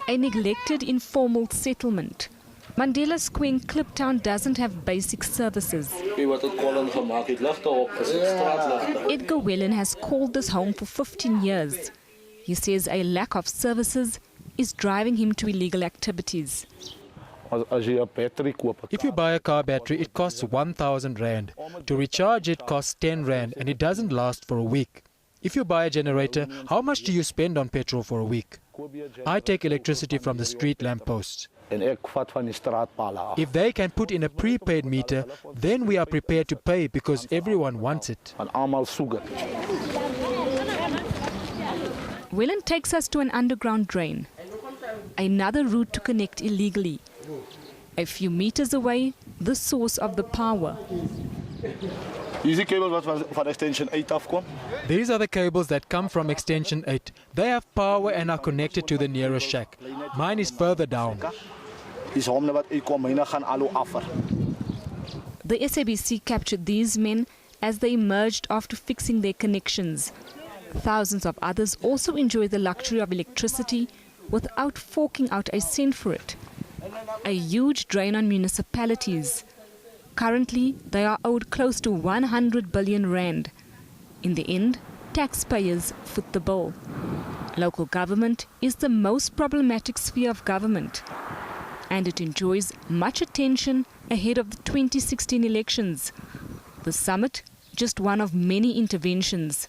A neglected informal settlement. Mandela Square in Kliptown doesn't have basic services. Edgar Wellen has called this home for 15 years. He says a lack of services is driving him to illegal activities. If you buy a car battery, it costs 1,000 Rand. To recharge it costs 10 Rand and it doesn't last for a week. If you buy a generator, how much do you spend on petrol for a week? I take electricity from the street lampposts. If they can put in a prepaid meter, then we are prepared to pay because everyone wants it. Wellen takes us to an underground drain, another route to connect illegally. A few meters away, the source of the power. These are the cables that come from Extension 8. They have power and are connected to the nearest shack. Mine is further down. The SABC captured these men as they emerged after fixing their connections. Thousands of others also enjoy the luxury of electricity without forking out a cent for it. A huge drain on municipalities. Currently, they are owed close to 100 billion Rand. In the end, taxpayers foot the bill. Local government is the most problematic sphere of government, and it enjoys much attention ahead of the 2016 elections. The summit, just one of many interventions.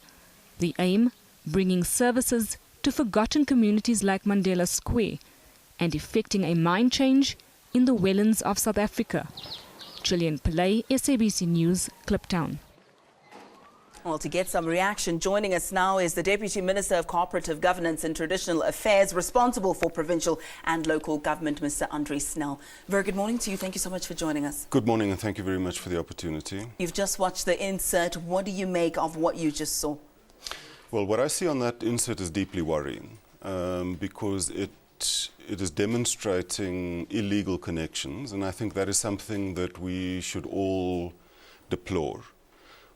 The aim, bringing services to forgotten communities like Mandela Square and effecting a mind change in the Wellens of South Africa. Gillian Pillay, SABC News, Kliptown. Well, to get some reaction, joining us now is the Deputy Minister of Cooperative Governance and Traditional Affairs, responsible for provincial and local government, Mr. Andre Snell. Very good morning to you. Thank you so much for joining us. Good morning, and thank you very much for the opportunity. You've just watched the insert. What do you make of what you just saw? Well, what I see on that insert is deeply worrying because it is demonstrating illegal connections, and I think that is something that we should all deplore.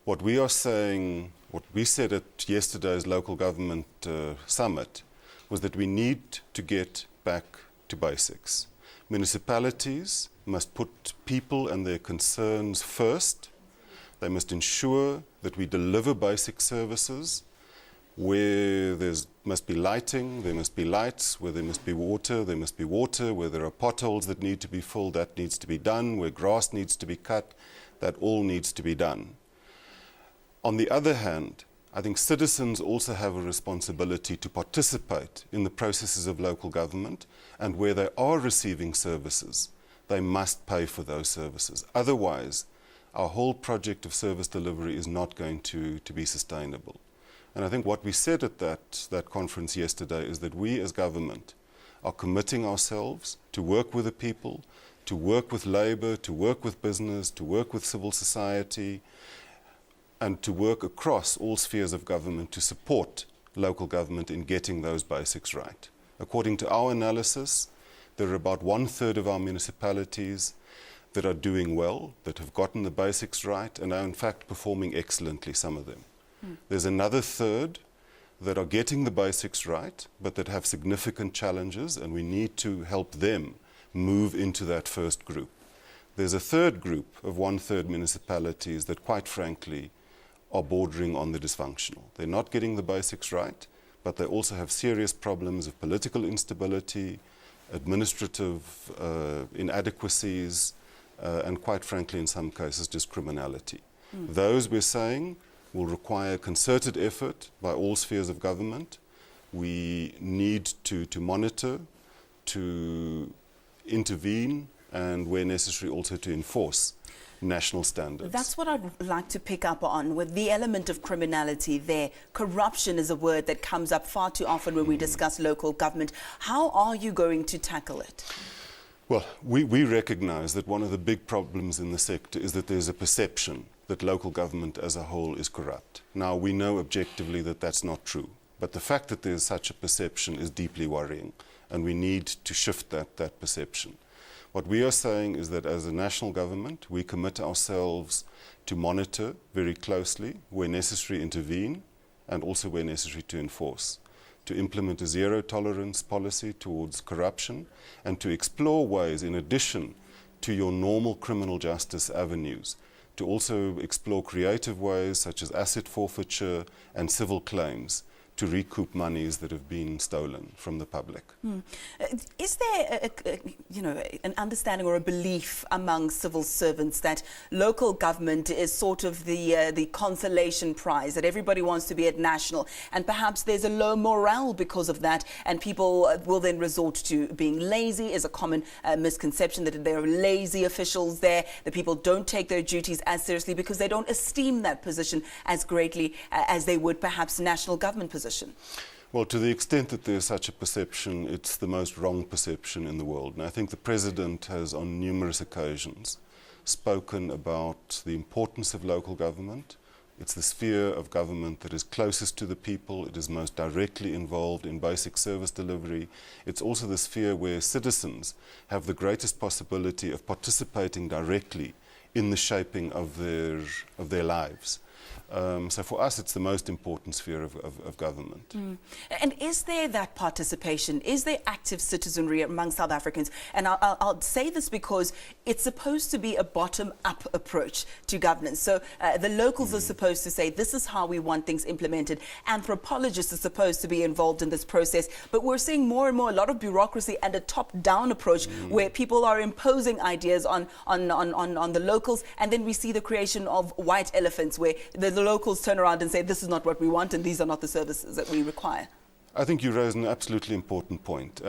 What we are saying, what we said at yesterday's local government summit, was that we need to get back to basics. Municipalities must put people and their concerns first. They must ensure that we deliver basic services. Where there must be lighting, there must be lights. Where there must be water, there must be water. Where there are potholes that need to be filled, that needs to be done. Where grass needs to be cut, that all needs to be done. On the other hand, I think citizens also have a responsibility to participate in the processes of local government, and where they are receiving services, they must pay for those services. Otherwise, our whole project of service delivery is not going to be sustainable. And I think what we said at that conference yesterday is that we as government are committing ourselves to work with the people, to work with labour, to work with business, to work with civil society, and to work across all spheres of government to support local government in getting those basics right. According to our analysis, there are about 1/3 of our municipalities that are doing well, that have gotten the basics right, and are in fact performing excellently, some of them. There's another 1/3 that are getting the basics right, but that have significant challenges, and we need to help them move into that first group. There's a third group of 1/3 municipalities that, quite frankly, are bordering on the dysfunctional. They're not getting the basics right, but they also have serious problems of political instability, administrative inadequacies, and quite frankly, in some cases, just criminality. Those, we're saying, will require concerted effort by all spheres of government. We need to monitor, to intervene, and where necessary also to enforce national standards. That's what I'd like to pick up on, with the element of criminality there. Corruption is a word that comes up far too often when we discuss local government. How are you going to tackle it? Well, we recognize that one of the big problems in the sector is that there's a perception that local government as a whole is corrupt. Now, we know objectively that that's not true, but the fact that there's such a perception is deeply worrying, and we need to shift that perception. What we are saying is that as a national government, we commit ourselves to monitor very closely, where necessary intervene, and also where necessary to enforce. to implement a zero-tolerance policy towards corruption, and to explore ways, in addition to your normal criminal justice avenues, to also explore creative ways such as asset forfeiture and civil claims to recoup monies that have been stolen from the public. Is there an understanding or a belief among civil servants that local government is sort of the consolation prize, that everybody wants to be at national, and perhaps there's a low morale because of that, and people will then resort to being lazy? Is a common misconception that there are lazy officials there, that people don't take their duties as seriously because they don't esteem that position as greatly as they would perhaps national government position? Well, to the extent that there's such a perception, it's the most wrong perception in the world. And I think the President has on numerous occasions spoken about the importance of local government. It's the sphere of government that is closest to the people. It is most directly involved in basic service delivery. It's also the sphere where citizens have the greatest possibility of participating directly in the shaping of their lives. So for us, it's the most important sphere of government. And is there that participation? Is there active citizenry among South Africans? And I'll say this because it's supposed to be a bottom-up approach to governance. So the locals are supposed to say, this is how we want things implemented. Anthropologists are supposed to be involved in this process. But we're seeing more and more a lot of bureaucracy and a top-down approach where people are imposing ideas on the locals. And then we see the creation of white elephants where the locals turn around and say, this is not what we want and these are not the services that we require. I think you raise an absolutely important point.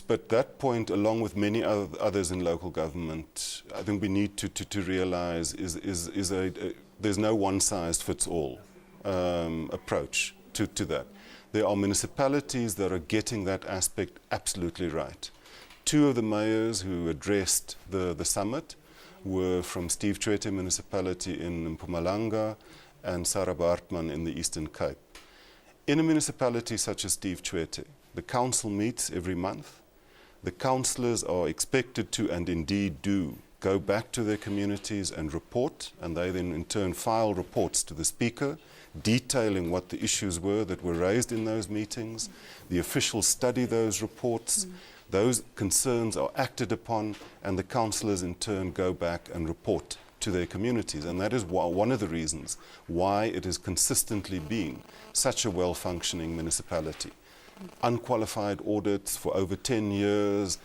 But that point, along with many others in local government, I think we need to realize there's no one-size-fits-all approach to that. There are municipalities that are getting that aspect absolutely right. Two of the mayors who addressed the summit were from Steve Tshwete municipality in Mpumalanga and Sarah Bartman in the Eastern Cape. In a municipality such as Steve Tshwete, the council meets every month. The councillors are expected to, and indeed do, go back to their communities and report, and they then in turn file reports to the Speaker detailing what the issues were that were raised in those meetings. The officials study those reports. Those concerns are acted upon, and the councillors in turn go back and report to their communities. And that is one of the reasons why it has consistently been such a well-functioning municipality. Unqualified audits for over 10 years,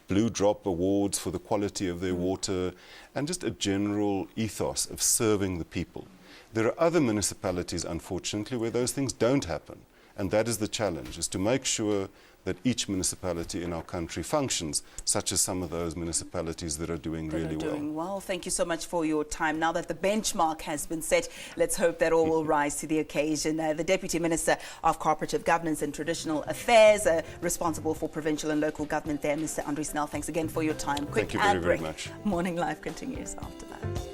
Blue Drop awards for the quality of their water, and just a general ethos of serving the people. There are other municipalities, unfortunately, where those things don't happen. And that is the challenge, is to make sure that each municipality in our country functions, such as some of those municipalities that are doing really well. Thank you so much for your time. Now that the benchmark has been set, let's hope that all will rise to the occasion. The Deputy Minister of Cooperative Governance and Traditional Affairs, responsible for provincial and local government there, Mr. Andre Snell. Thanks again for your time. Thank you very, very much. Morning Live continues after that.